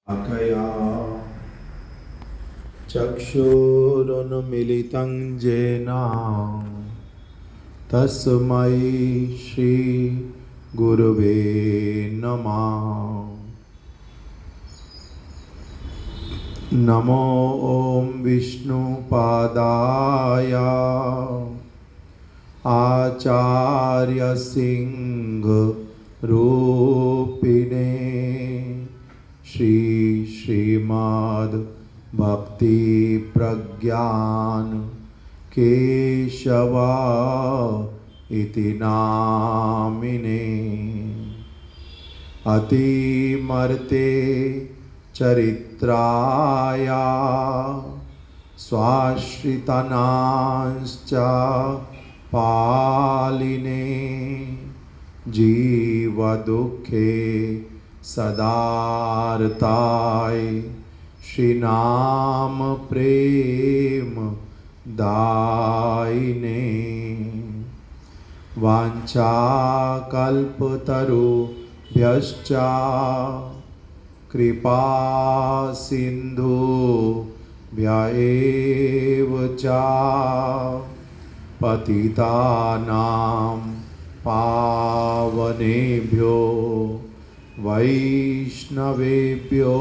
अकया चक्षुरुन्मीलितं येन तस्मै श्रीगुरवे नमः। नमो ॐ विष्णुपादाय आचार्यसिंहरूपिणे श्रीमद् भक्ति प्रज्ञान केशव इति नामिने। अतिमर्ते चरित्राय स्वाश्रितानांश्च पालिने जीवदुःखे सदार्ताय श्रीनाम प्रेम दायिने। वाञ्छाकल्पतरुभ्यश्च कृपा सिन्धुभ्य एव च पतितानां पावनेभ्यो वैष्णवेभ्यो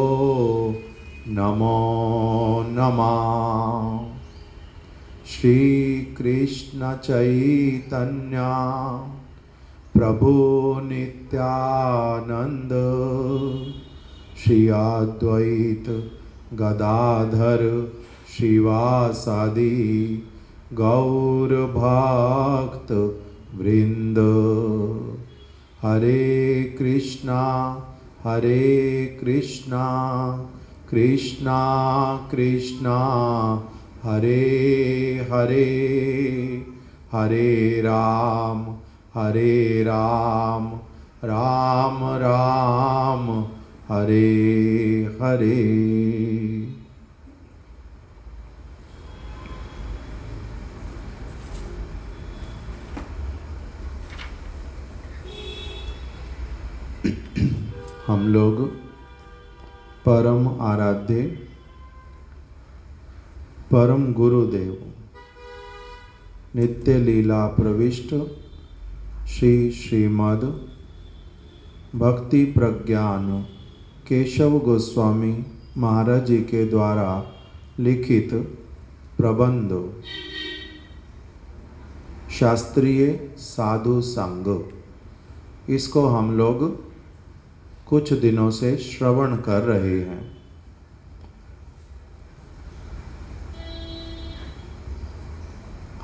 नमो नमः। श्री कृष्ण चैतन्य प्रभु नित्यानंद श्री अद्वैत गदाधर श्रीवासादि गौर भक्त वृंद। हरे कृष्णा कृष्णा कृष्णा हरे हरे, हरे राम राम राम हरे हरे। हम लोग परम आराध्य परम गुरुदेव नित्य लीला प्रविष्ट श्रीमद् भक्ति प्रज्ञान केशव गोस्वामी महाराज जी के द्वारा लिखित प्रबंध शास्त्रीय साधु संग, इसको हम लोग कुछ दिनों से श्रवण कर रहे हैं।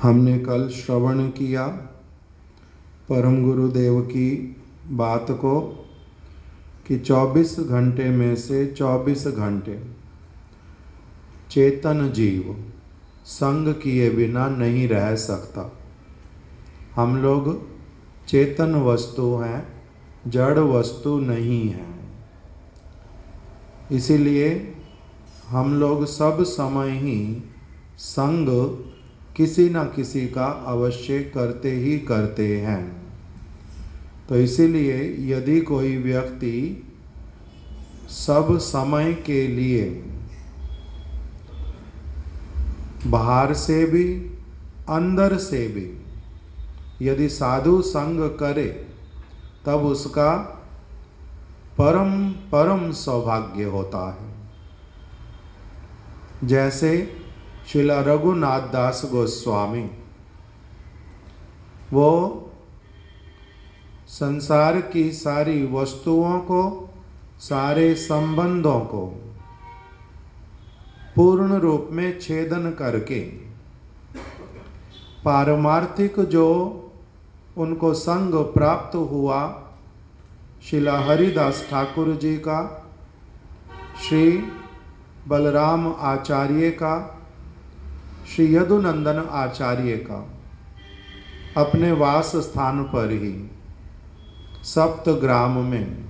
हमने कल श्रवण किया परम गुरुदेव की बात को कि 24 घंटे में से 24 घंटे चेतन जीव संग किए बिना नहीं रह सकता। हम लोग चेतन वस्तु हैं, जड़ वस्तु नहीं है। इसीलिए हम लोग सब समय ही संग किसी न किसी का अवश्य करते ही करते हैं। तो इसीलिए यदि कोई व्यक्ति सब समय के लिए बाहर से भी अंदर से भी यदि साधु संग करे तब उसका परम सौभाग्य होता है। जैसे श्रीला रघुनाथ दास गोस्वामी, वो संसार की सारी वस्तुओं को, सारे संबंधों को पूर्ण रूप में छेदन करके पारमार्थिक जो उनको संग प्राप्त हुआ श्रीला हरिदास ठाकुर जी का, श्री बलराम आचार्य का, श्री यदुनंदन आचार्य का, अपने वास स्थान पर ही सप्तग्राम में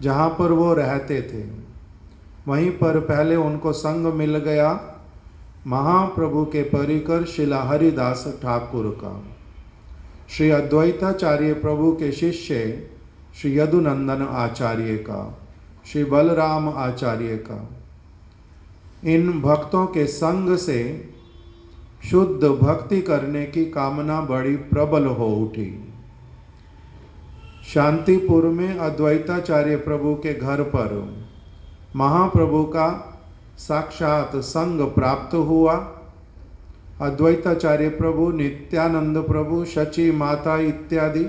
जहाँ पर वो रहते थे, वहीं पर पहले उनको संग मिल गया महाप्रभु के परिकर श्रीला हरिदास ठाकुर का, श्री अद्वैताचार्य प्रभु के शिष्य श्री यदुनंदन आचार्य का, श्री बलराम आचार्य का। इन भक्तों के संग से शुद्ध भक्ति करने की कामना बड़ी प्रबल हो उठी। शांतिपुर में अद्वैताचार्य प्रभु के घर पर महाप्रभु का साक्षात संग प्राप्त हुआ। अद्वैताचार्य प्रभु, नित्यानंद प्रभु, शची माता इत्यादि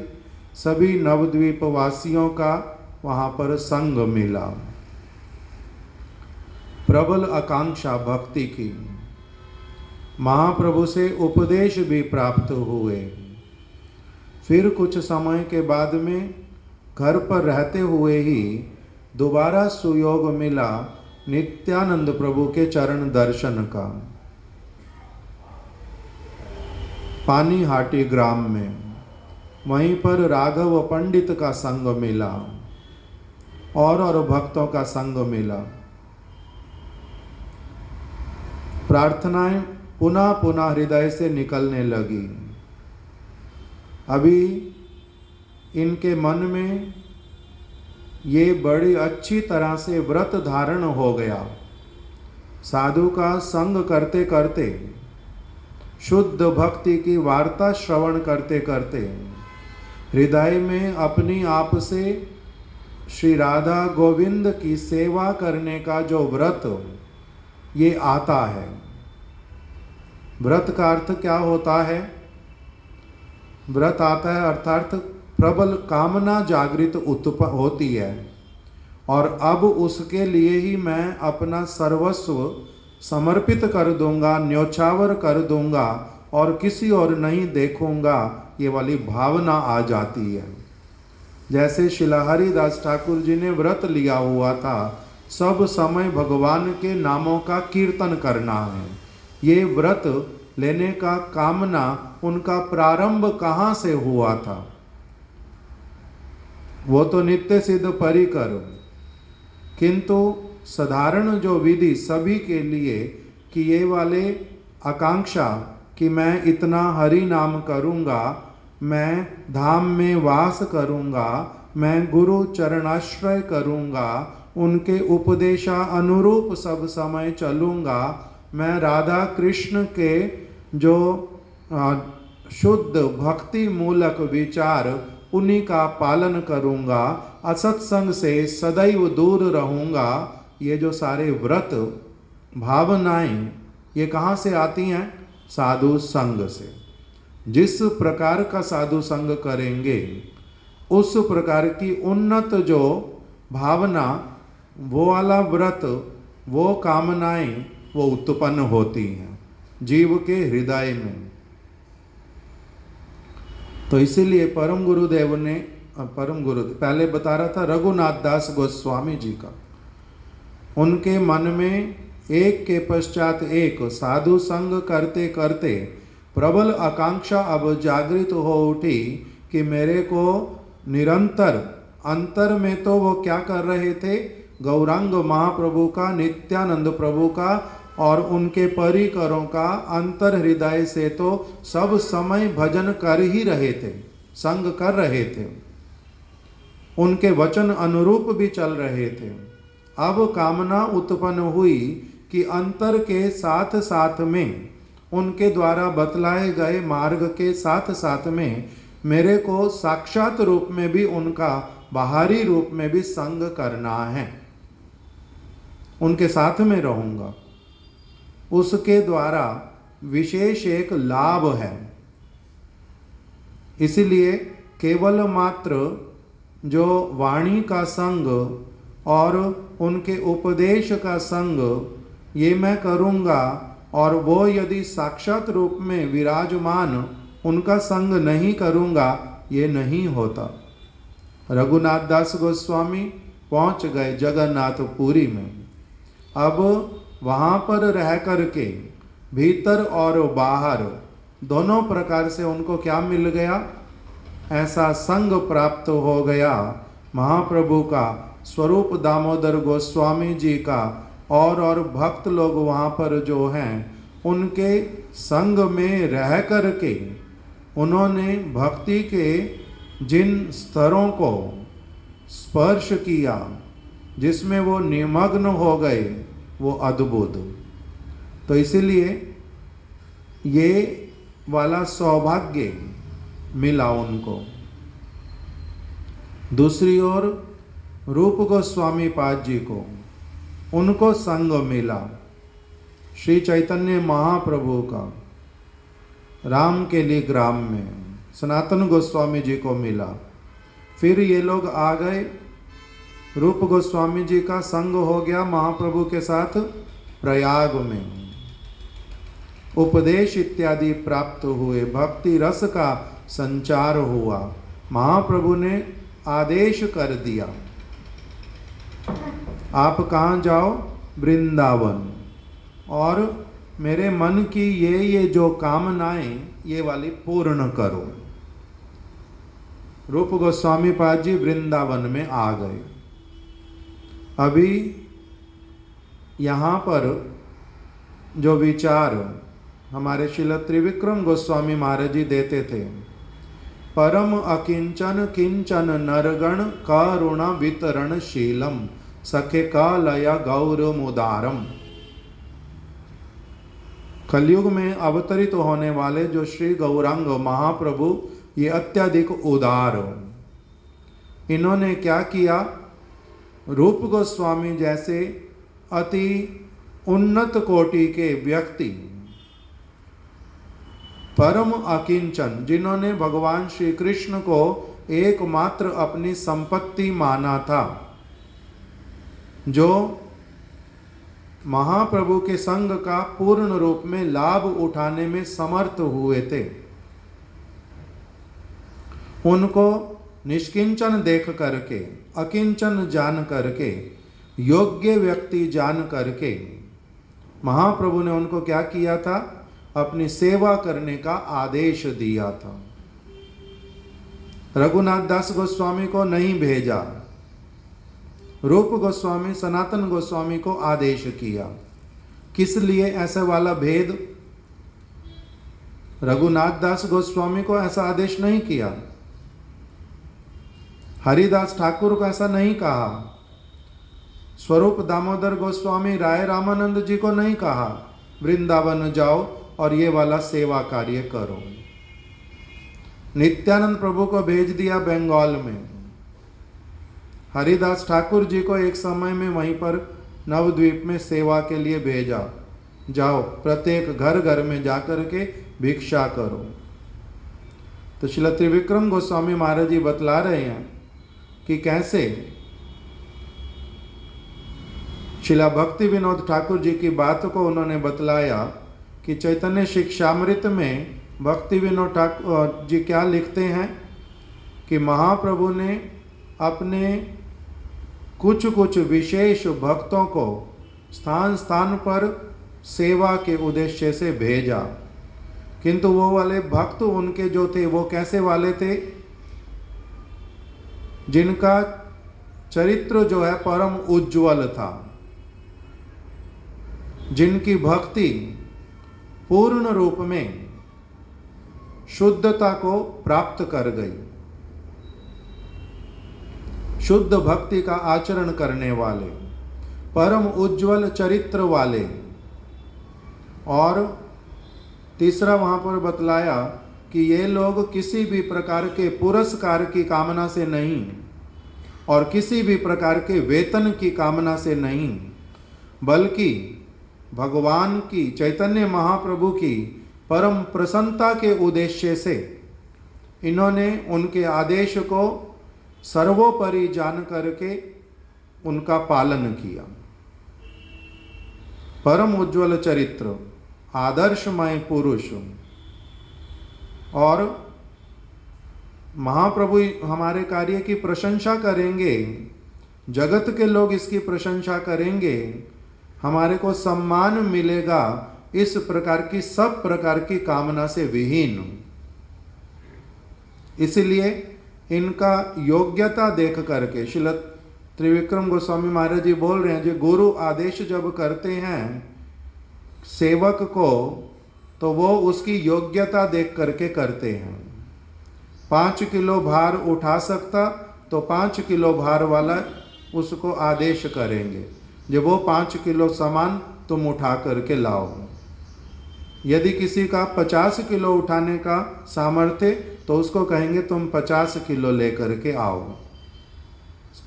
सभी नवद्वीप वासियों का वहाँ पर संग मिला। प्रबल आकांक्षा भक्ति की, महाप्रभु से उपदेश भी प्राप्त हुए। फिर कुछ समय के बाद में घर पर रहते हुए ही दोबारा सुयोग मिला नित्यानंद प्रभु के चरण दर्शन का। पानीहाटी ग्राम में वहीं पर राघव पंडित का संग मिला और भक्तों का संग मिला। प्रार्थनाएं पुनः पुनः हृदय से निकलने लगी। अभी इनके मन में ये बड़ी अच्छी तरह से व्रत धारण हो गया। साधु का संग करते करते, शुद्ध भक्ति की वार्ता श्रवण करते करते हृदय में अपनी आप से श्री राधा गोविंद की सेवा करने का जो व्रत ये आता है। व्रत का अर्थ क्या होता है? व्रत आता है अर्थात प्रबल कामना जागृत उत्पन्न होती है और अब उसके लिए ही मैं अपना सर्वस्व समर्पित कर दूंगा, न्योछावर कर दूंगा और किसी और नहीं देखूंगा, ये वाली भावना आ जाती है। जैसे श्रील हरिदास ठाकुर जी ने व्रत लिया हुआ था, सब समय भगवान के नामों का कीर्तन करना है। ये व्रत लेने का कामना उनका प्रारंभ कहाँ से हुआ था? वो तो नित्य सिद्ध परिकर, किंतु साधारण जो विधि सभी के लिए कि ये वाले आकांक्षा कि मैं इतना हरि नाम करूँगा, मैं धाम में वास करूँगा, मैं गुरु चरणाश्रय करूँगा, उनके उपदेशा अनुरूप सब समय चलूँगा, मैं राधा कृष्ण के जो शुद्ध भक्ति मूलक विचार उन्हीं का पालन करूँगा, असत्संग से सदैव दूर रहूँगा। ये जो सारे व्रत भावनाएं ये कहाँ से आती हैं? साधु संग से। जिस प्रकार का साधु संग करेंगे उस प्रकार की उन्नत जो भावना, वो वाला व्रत, वो कामनाएं वो उत्पन्न होती हैं जीव के हृदय में। तो इसीलिए परम गुरुदेव ने, पहले बता रहा था रघुनाथ दास गोस्वामी जी का, उनके मन में एक के पश्चात एक साधु संग करते करते प्रबल आकांक्षा अब जागृत हो उठी कि मेरे को निरंतर अंतर में तो वो क्या कर रहे थे? गौरांग महाप्रभु का, नित्यानंद प्रभु का और उनके परिकरों का अंतर हृदय से तो सब समय भजन कर ही रहे थे, संग कर रहे थे, उनके वचन अनुरूप भी चल रहे थे। अब कामना उत्पन्न हुई कि अंतर के साथ साथ में, उनके द्वारा बतलाए गए मार्ग के साथ साथ में मेरे को साक्षात रूप में भी उनका बाहरी रूप में भी संग करना है, उनके साथ में रहूंगा। उसके द्वारा विशेष एक लाभ है। इसलिए केवल मात्र जो वाणी का संग और उनके उपदेश का संग ये मैं करूँगा और वो यदि साक्षात रूप में विराजमान उनका संग नहीं करूँगा, ये नहीं होता। रघुनाथ दास गोस्वामी पहुँच गए जगन्नाथपुरी में। अब वहाँ पर रह कर के भीतर और बाहर दोनों प्रकार से उनको क्या मिल गया? ऐसा संग प्राप्त हो गया महाप्रभु का, स्वरूप दामोदर गोस्वामी जी का और भक्त लोग वहाँ पर जो हैं उनके संग में रह कर के उन्होंने भक्ति के जिन स्तरों को स्पर्श किया, जिसमें वो निमग्न हो गए वो अद्भुत। तो इसीलिए ये वाला सौभाग्य मिला उनको। दूसरी ओर रूप गोस्वामी पाद जी को, उनको संग मिला श्री चैतन्य महाप्रभु का राम के लिए ग्राम में, सनातन गोस्वामी जी को मिला। फिर ये लोग आ गए, रूप गोस्वामी जी का संग हो गया महाप्रभु के साथ प्रयाग में, उपदेश इत्यादि प्राप्त हुए, भक्ति रस का संचार हुआ। महाप्रभु ने आदेश कर दिया, आप कहाँ जाओ? वृंदावन, और मेरे मन की ये जो कामनाएं ये वाली पूर्ण करो। रूप गोस्वामी पाद जी वृंदावन में आ गए। अभी यहाँ पर जो विचार हमारे श्रील त्रिविक्रम गोस्वामी महाराज जी देते थे, परम अकिंचन किंचन नरगण करुण वितरण शीलम सखे कालय गौरमुदारम। कलयुग में अवतरित होने वाले जो श्री गौरांग महाप्रभु ये अत्यधिक उदार। इन्होंने क्या किया? रूप गोस्वामी जैसे अति उन्नत कोटि के व्यक्ति, परम अकिंचन, जिन्होंने भगवान श्री कृष्ण को एकमात्र अपनी संपत्ति माना था, जो महाप्रभु के संग का पूर्ण रूप में लाभ उठाने में समर्थ हुए थे, उनको निष्किंचन देख करके, अकिंचन जान करके, योग्य व्यक्ति जान करके महाप्रभु ने उनको क्या किया था? अपनी सेवा करने का आदेश दिया था। रघुनाथ दास गोस्वामी को नहीं भेजा, रूप गोस्वामी सनातन गोस्वामी को आदेश किया। किस लिए ऐसा वाला भेद? रघुनाथ दास गोस्वामी को ऐसा आदेश नहीं किया, हरिदास ठाकुर को ऐसा नहीं कहा, स्वरूप दामोदर गोस्वामी राय रामानंद जी को नहीं कहा वृंदावन जाओ और ये वाला सेवा कार्य करो। नित्यानंद प्रभु को भेज दिया बंगाल में, हरिदास ठाकुर जी को एक समय में वहीं पर नवद्वीप में सेवा के लिए भेजा, जाओ प्रत्येक घर घर में जाकर के भिक्षा करो। तो श्रील त्रिविक्रम गोस्वामी महाराज जी बतला रहे हैं कि कैसे श्रीला भक्ति विनोद ठाकुर जी की बात को उन्होंने बतलाया कि चैतन्य शिक्षामृत में भक्ति विनोद ठाकुर जी क्या लिखते हैं कि महाप्रभु ने अपने कुछ कुछ विशेष भक्तों को स्थान स्थान पर सेवा के उद्देश्य से भेजा, किंतु वो वाले भक्त उनके जो थे वो कैसे वाले थे? जिनका चरित्र जो है परम उज्ज्वल था, जिनकी भक्ति पूर्ण रूप में शुद्धता को प्राप्त कर गई, शुद्ध भक्ति का आचरण करने वाले, परम उज्ज्वल चरित्र वाले। और तीसरा वहां पर बतलाया कि ये लोग किसी भी प्रकार के पुरस्कार की कामना से नहीं और किसी भी प्रकार के वेतन की कामना से नहीं, बल्कि भगवान की, चैतन्य महाप्रभु की परम प्रसन्नता के उद्देश्य से इन्होंने उनके आदेश को सर्वोपरि जान करके उनका पालन किया। परम उज्ज्वल चरित्र, आदर्शमय पुरुष। और महाप्रभु हमारे कार्य की प्रशंसा करेंगे, जगत के लोग इसकी प्रशंसा करेंगे, हमारे को सम्मान मिलेगा, इस प्रकार की सब प्रकार की कामना से विहीन। इसलिए इनका योग्यता देख करके श्रील त्रिविक्रम गोस्वामी महाराज जी बोल रहे हैं, जो गुरु आदेश जब करते हैं सेवक को, तो वो उसकी योग्यता देख करके करते हैं। 5 किलो भार उठा सकता तो 5 किलो भार वाला उसको आदेश करेंगे, जब वो 5 किलो सामान तुम उठा करके लाओ। यदि किसी का 50 किलो उठाने का सामर्थ्य, तो उसको कहेंगे तुम 50 किलो लेकर के आओ।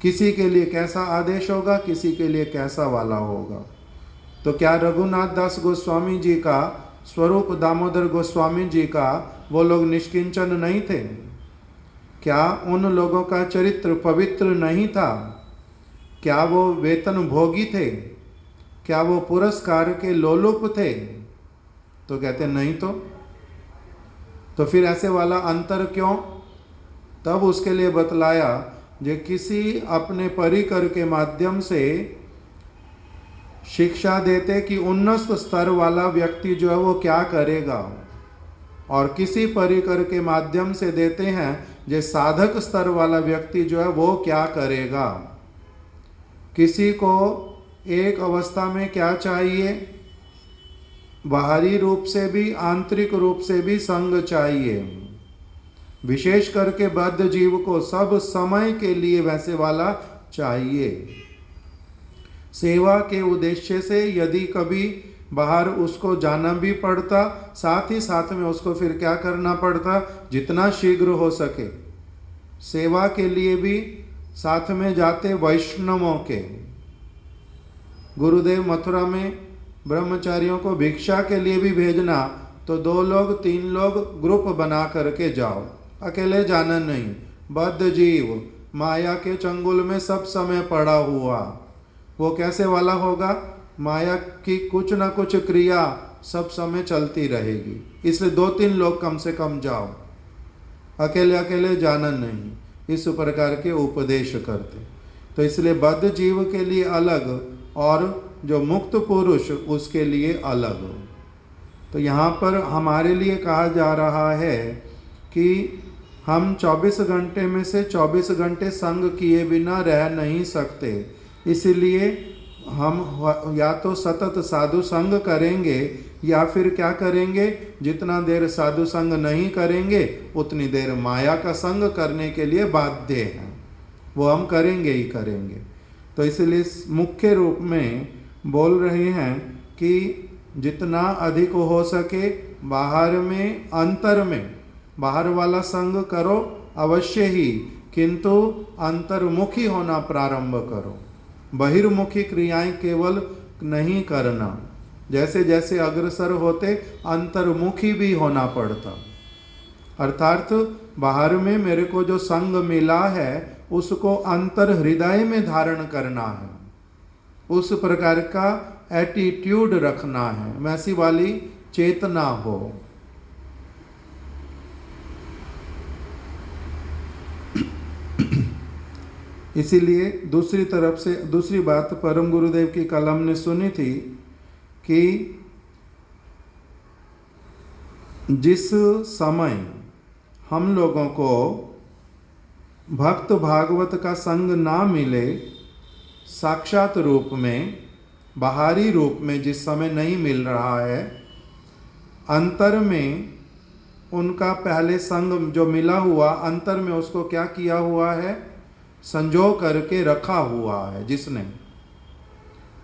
किसी के लिए कैसा आदेश होगा, किसी के लिए कैसा वाला होगा। तो क्या रघुनाथ दास गोस्वामी जी का, स्वरूप दामोदर गोस्वामी जी का, वो लोग निष्किंचन नहीं थे? क्या उन लोगों का चरित्र पवित्र नहीं था? क्या वो वेतन भोगी थे? क्या वो पुरस्कार के लोलुप थे? तो कहते नहीं। तो फिर ऐसे वाला अंतर क्यों? तब उसके लिए बतलाया, जो किसी अपने परिकर के माध्यम से शिक्षा देते कि उन्नत स्तर वाला व्यक्ति जो है वो क्या करेगा, और किसी परिकर के माध्यम से देते हैं जो साधक स्तर वाला व्यक्ति जो है वो क्या करेगा। किसी को एक अवस्था में क्या चाहिए, बाहरी रूप से भी आंतरिक रूप से भी संग चाहिए। विशेष करके बद्ध जीव को सब समय के लिए वैसे वाला चाहिए। सेवा के उद्देश्य से यदि कभी बाहर उसको जाना भी पड़ता, साथ ही साथ में उसको फिर क्या करना पड़ता, जितना शीघ्र हो सके सेवा के लिए भी साथ में जाते वैष्णवों के। गुरुदेव मथुरा में ब्रह्मचारियों को भिक्षा के लिए भी भेजना, तो 2 लोग 3 लोग ग्रुप बना करके जाओ, अकेले जाना नहीं। बद्ध जीव माया के चंगुल में सब समय पड़ा हुआ, वो कैसे वाला होगा? माया की कुछ ना कुछ क्रिया सब समय चलती रहेगी, इसलिए 2-3 लोग कम से कम जाओ, अकेले अकेले जाना नहीं। इस प्रकार के उपदेश करते। तो इसलिए बद्ध जीव के लिए अलग और जो मुक्त पुरुष उसके लिए अलग। तो यहाँ पर हमारे लिए कहा जा रहा है कि हम 24 घंटे में से 24 घंटे संग किए बिना रह नहीं सकते। इसलिए हम या तो सतत साधु संग करेंगे, या फिर क्या करेंगे, जितना देर साधु संग नहीं करेंगे उतनी देर माया का संग करने के लिए बाध्य हैं, वो हम करेंगे ही करेंगे। तो इसलिए मुख्य रूप में बोल रहे हैं कि जितना अधिक हो सके बाहर में, अंतर में बाहर वाला संग करो अवश्य ही, किंतु अंतर्मुखी होना प्रारंभ करो। बहिर्मुखी क्रियाएं केवल नहीं करना, जैसे जैसे अग्रसर होते अंतर्मुखी भी होना पड़ता। अर्थात बाहर में मेरे को जो संग मिला है उसको अंतर हृदय में धारण करना है, उस प्रकार का एटीट्यूड रखना है, वैसी वाली चेतना हो। इसीलिए दूसरी तरफ से दूसरी बात परम गुरुदेव की कलम ने सुनी थी कि जिस समय हम लोगों को भक्त भागवत का संग ना मिले, साक्षात रूप में, बाहरी रूप में जिस समय नहीं मिल रहा है, अंतर में उनका पहले संग जो मिला हुआ, अंतर में उसको क्या किया हुआ है, संजो करके रखा हुआ है जिसने,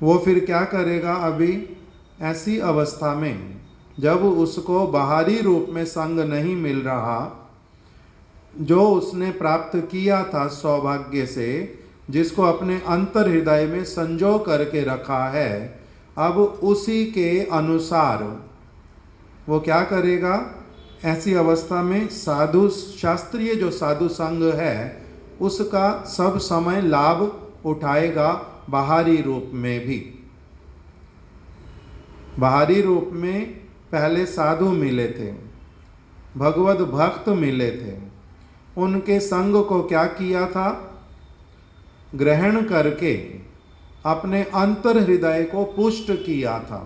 वो फिर क्या करेगा। अभी ऐसी अवस्था में जब उसको बाहरी रूप में संग नहीं मिल रहा, जो उसने प्राप्त किया था सौभाग्य से, जिसको अपने अंतर हृदय में संजो करके रखा है, अब उसी के अनुसार वो क्या करेगा। ऐसी अवस्था में साधु, शास्त्रीय जो साधु संग है उसका सब समय लाभ उठाएगा, बाहरी रूप में भी। बाहरी रूप में पहले साधु मिले थे, भगवत भक्त मिले थे, उनके संग को क्या किया था, ग्रहण करके अपने अंतर हृदय को पुष्ट किया था।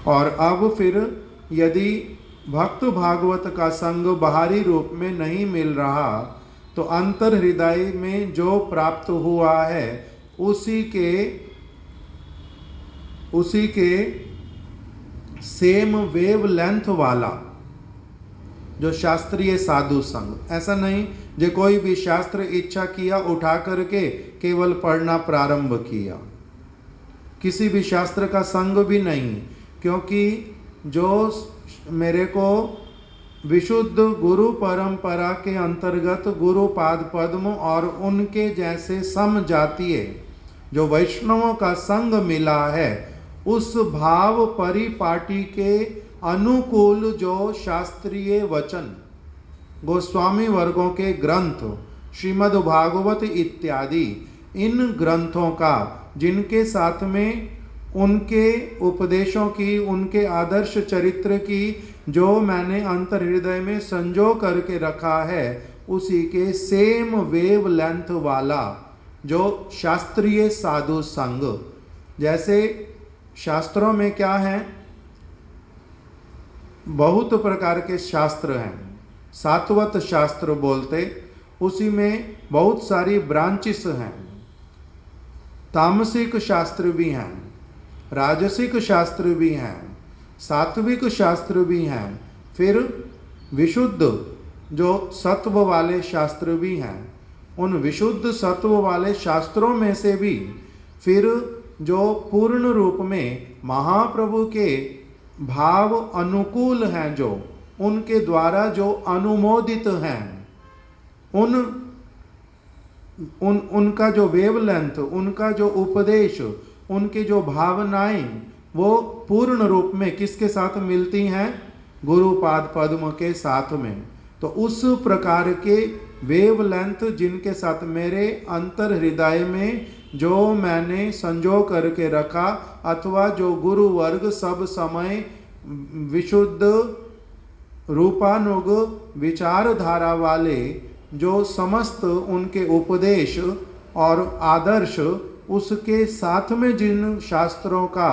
और अब फिर यदि भक्त भागवत का संग बाहरी रूप में नहीं मिल रहा, तो अंतर हृदय में जो प्राप्त हुआ है उसी के सेम वेव लेंथ वाला जो शास्त्रीय साधु संग। ऐसा नहीं जो कोई भी शास्त्र इच्छा किया उठा करके केवल पढ़ना प्रारंभ किया, किसी भी शास्त्र का संग भी नहीं, क्योंकि जो मेरे को विशुद्ध गुरु परंपरा के अंतर्गत गुरु पाद पद्म और उनके जैसे समजातीय जो वैष्णवों का संग मिला है, उस भाव परिपाटी के अनुकूल जो शास्त्रीय वचन गोस्वामी वर्गों के ग्रंथ श्रीमद् भागवत इत्यादि, इन ग्रंथों का जिनके साथ में उनके उपदेशों की, उनके आदर्श चरित्र की जो मैंने अंतर हृदय में संजो करके रखा है, उसी के सेम वेव लेंथ वाला जो शास्त्रीय साधु संग। जैसे शास्त्रों में क्या है, बहुत प्रकार के शास्त्र हैं, सात्वत शास्त्र बोलते, उसी में बहुत सारी ब्रांचेस हैं। तामसिक शास्त्र भी हैं, राजसिक शास्त्र भी हैं, सात्विक शास्त्र भी हैं, फिर विशुद्ध जो सत्व वाले शास्त्र भी हैं। उन विशुद्ध सत्व वाले शास्त्रों में से भी फिर जो पूर्ण रूप में महाप्रभु के भाव अनुकूल हैं, जो उनके द्वारा जो अनुमोदित हैं, उनका जो वेवलेंथ, उनका जो उपदेश, उनकी जो भावनाएं, वो पूर्ण रूप में किसके साथ मिलती हैं? गुरुपाद पद्म के साथ में। तो उस प्रकार के वेवलेंथ जिनके साथ मेरे अंतर हृदय में जो मैंने संजो करके रखा, अथवा जो गुरु वर्ग सब समय विशुद्ध रूपानुग विचारधारा वाले जो समस्त उनके उपदेश और आदर्श, उसके साथ में जिन शास्त्रों का,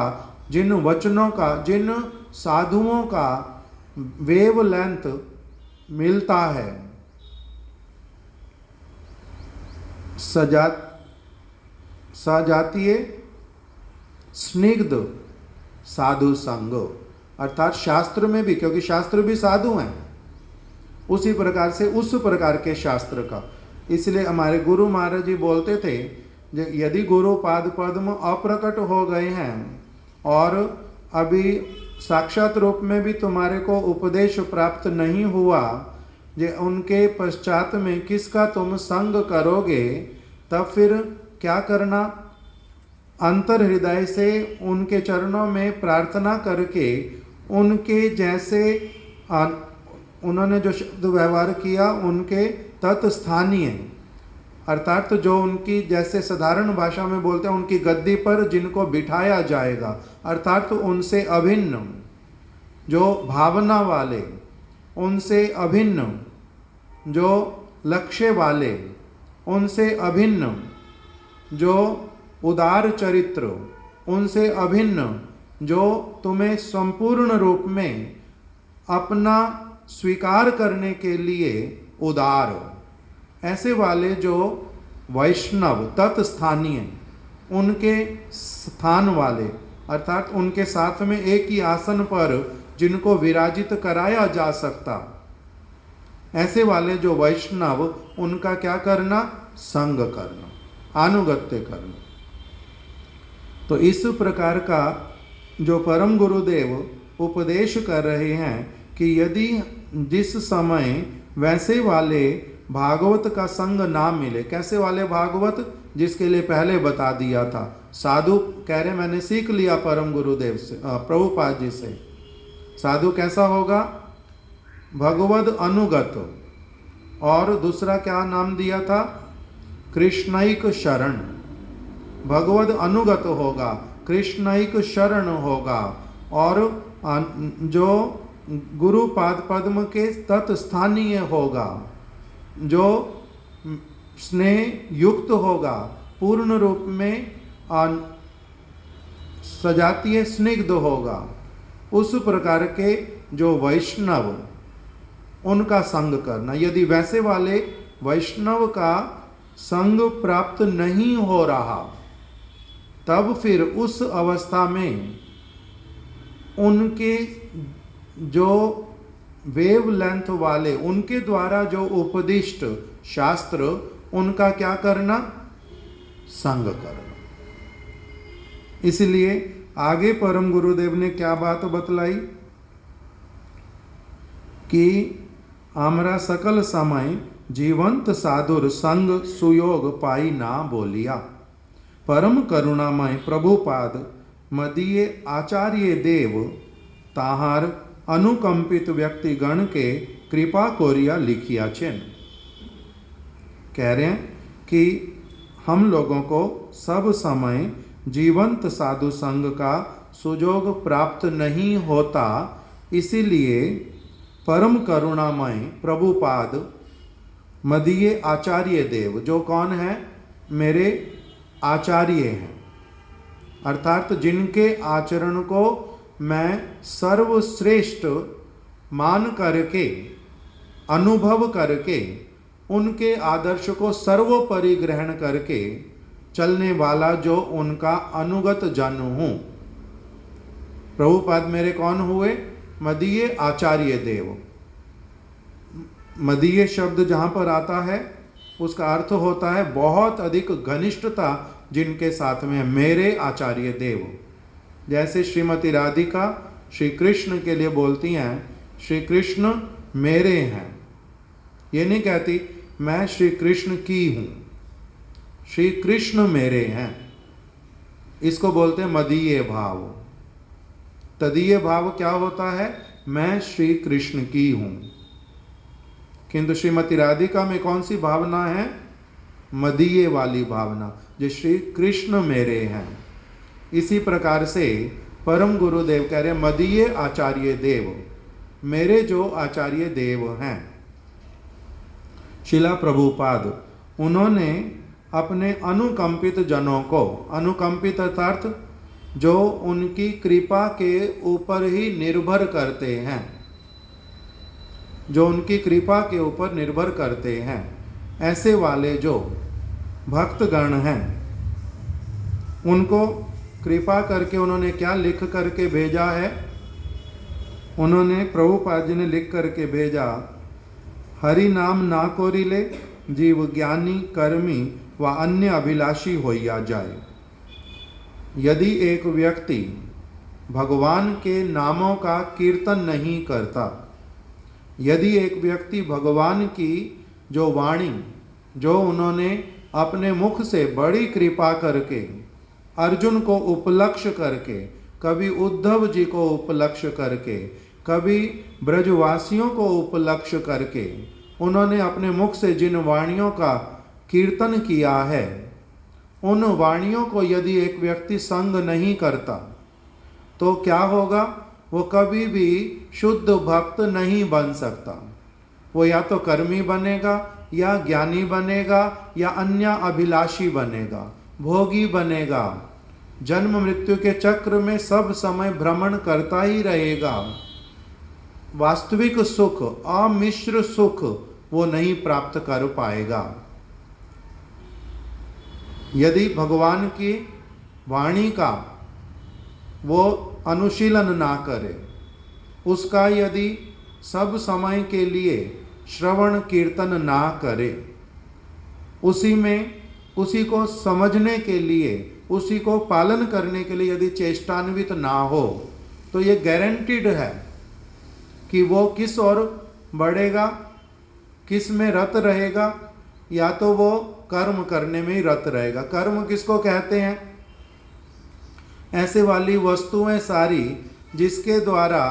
जिन वचनों का, जिन साधुओं का वेवलेंथ मिलता है, सजातीय स्निग्ध साधु संग, अर्थात शास्त्र में भी, क्योंकि शास्त्र भी साधु हैं, उसी प्रकार से उस प्रकार के शास्त्र का। इसलिए हमारे गुरु महाराज जी बोलते थे, यदि गुरु पाद पद्म अप्रकट हो गए हैं और अभी साक्षात रूप में भी तुम्हारे को उपदेश प्राप्त नहीं हुआ, जे उनके पश्चात में किसका तुम संग करोगे, तब फिर क्या करना? अंतर हृदय से उनके चरणों में प्रार्थना करके उनके जैसे उन्होंने जो शब्द व्यवहार किया, उनके तत्स्थानीय, अर्थात जो उनकी जैसे साधारण भाषा में बोलते हैं, उनकी गद्दी पर जिनको बिठाया जाएगा, अर्थात उनसे अभिन्न जो भावना वाले, उनसे अभिन्न जो लक्ष्य वाले, उनसे अभिन्न जो उदार चरित्र, उनसे अभिन्न जो तुम्हें संपूर्ण रूप में अपना स्वीकार करने के लिए उदार, ऐसे वाले जो वैष्णव तत्स्थानीय, उनके स्थान वाले, अर्थात उनके साथ में एक ही आसन पर जिनको विराजित कराया जा सकता, ऐसे वाले जो वैष्णव, उनका क्या करना? संग करना, अनुगत्य करना। तो इस प्रकार का जो परम गुरुदेव उपदेश कर रहे हैं कि यदि जिस समय वैसे वाले भागवत का संग ना मिले, कैसे वाले भागवत? जिसके लिए पहले बता दिया था, साधु कह रहे मैंने सीख लिया परम गुरुदेव से, प्रभुपाद जी से। साधु कैसा होगा? भगवद अनुगत, और दूसरा क्या नाम दिया था? कृष्णैक शरण। भगवद अनुगत होगा, कृष्णैक शरण होगा, और जो गुरु पाद पद्म के तत्स्थानीय होगा, जो स्नेह युक्त होगा, पूर्ण रूप में सजातीय स्निग्ध होगा, उस प्रकार के जो वैष्णव, उनका संग करना। यदि वैसे वाले वैष्णव का संग प्राप्त नहीं हो रहा, तब फिर उस अवस्था में उनके जो वेवलेंथ वाले, उनके द्वारा जो उपदिष्ट शास्त्र, उनका क्या करना? संग करना। इसलिए आगे परम गुरुदेव ने क्या बात बतलाई कि हमरा सकल समय जीवंत साधुर संग सुयोग पाई ना बोलिया। परम करुणामय प्रभुपाद मदीय आचार्य देव ताहार अनुकंपित व्यक्तिगण के कृपा कोरिया लिखिया छेन। कह रहे हैं कि हम लोगों को सब समय जीवंत साधु संग का सुयोग प्राप्त नहीं होता, इसीलिए परम करुणामय प्रभुपाद मदीय आचार्य देव, जो कौन है? मेरे आचार्य हैं, अर्थात जिनके आचरण को मैं सर्वश्रेष्ठ मान करके, अनुभव करके, उनके आदर्श को सर्वोपरि ग्रहण करके चलने वाला जो उनका अनुगत जन हूँ। प्रभुपाद मेरे कौन हुए? मदीय आचार्य देव। मदीय शब्द जहाँ पर आता है उसका अर्थ होता है बहुत अधिक घनिष्ठता जिनके साथ में, मेरे आचार्य देव। जैसे श्रीमती राधिका श्री कृष्ण के लिए बोलती हैं, श्री कृष्ण मेरे हैं। ये नहीं कहती मैं श्री कृष्ण की हूँ, श्री कृष्ण मेरे हैं। इसको बोलते हैं मदीय भाव। तदीय भाव क्या होता है? मैं श्री कृष्ण की हूँ। किंतु श्रीमती राधिका में कौन सी भावना है? मदीय वाली भावना, जो श्री कृष्ण मेरे हैं। इसी प्रकार से परम गुरुदेव कह रहे मदीय आचार्य देव, मेरे जो आचार्य देव हैं शिला प्रभुपाद, उन्होंने अपने अनुकंपित जनों को, अनुकंपित अर्थात जो उनकी कृपा के ऊपर ही निर्भर करते हैं, जो उनकी कृपा के ऊपर निर्भर करते हैं, ऐसे वाले जो भक्तगण हैं, उनको कृपा करके उन्होंने क्या लिख करके भेजा है? उन्होंने, प्रभुपाद जी ने लिख करके भेजा, हरि नाम ना कोरिले जीव ज्ञानी कर्मी व अन्य अभिलाषी होइया जाए। यदि एक व्यक्ति भगवान के नामों का कीर्तन नहीं करता, यदि एक व्यक्ति भगवान की जो वाणी, जो उन्होंने अपने मुख से बड़ी कृपा करके अर्जुन को उपलक्ष्य करके, कभी उद्धव जी को उपलक्ष्य करके, कभी ब्रजवासियों को उपलक्ष्य करके उन्होंने अपने मुख से जिन वाणियों का कीर्तन किया है, उन वाणियों को यदि एक व्यक्ति संग नहीं करता तो क्या होगा? वो कभी भी शुद्ध भक्त नहीं बन सकता। वो या तो कर्मी बनेगा, या ज्ञानी बनेगा, या अन्य अभिलाषी बनेगा, भोगी बनेगा, जन्म मृत्यु के चक्र में सब समय भ्रमण करता ही रहेगा। वास्तविक सुख, अमिश्र सुख वो नहीं प्राप्त कर पाएगा। यदि भगवान की वाणी का वो अनुशीलन ना करे, उसका यदि सब समय के लिए श्रवण कीर्तन ना करे, उसी में, उसी को समझने के लिए, उसी को पालन करने के लिए यदि चेष्टान्वित ना हो, तो ये गारंटीड है कि वो किस ओर बढ़ेगा, किस में रत रहेगा? या तो वो कर्म करने में ही रत रहेगा। कर्म किसको कहते हैं? ऐसे वाली वस्तुएं सारी जिसके द्वारा